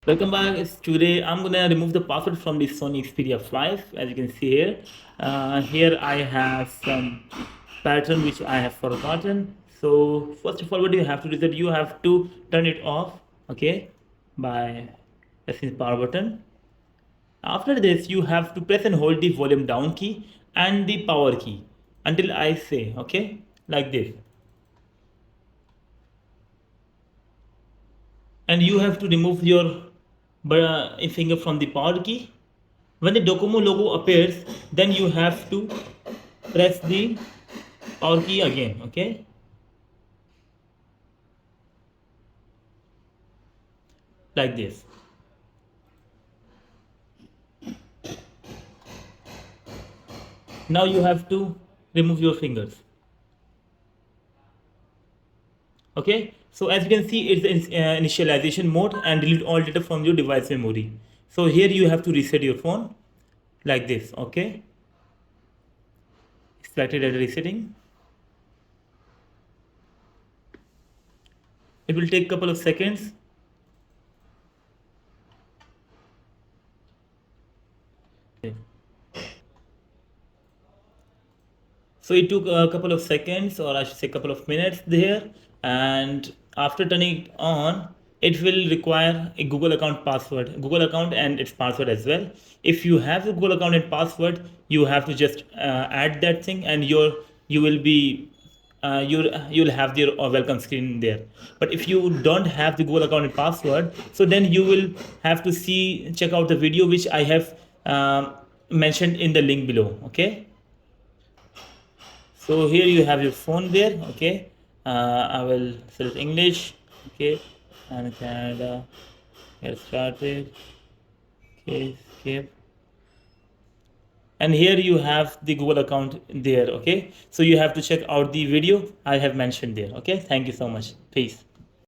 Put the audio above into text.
Welcome back. Today I'm gonna remove the password from the Sony Xperia 5. As you can see here, here I have some pattern which I have forgotten. So first of all, what you have to do is that you have to turn it off, okay, by pressing the power button. After this, you have to press and hold the volume down key and the power key until I say, okay, like this. And you have to remove your finger from the power key. When the Docomo logo appears, then you have to press the power key again, okay? Like this. Now you have to remove your fingers. Okay, so as you can see, it's in initialization mode and delete all data from your device memory. So here you have to reset your phone like this, okay? Selected data resetting. It will take a couple of seconds. Okay. So it took a couple of seconds, or I should say a couple of minutes there, and after turning it on, it will require a Google account password, Google account and its password as well. If you have a Google account and password, you have to just add that thing, and you will be you'll have your welcome screen there. But if you don't have the Google account and password, so then you will have to check out the video which I have mentioned in the link below. Okay. So here you have your phone there, okay. I will select English, okay, and Canada, get started, okay, skip. And here you have the Google account there, okay. So you have to check out the video I have mentioned there, okay. Thank you so much. Peace.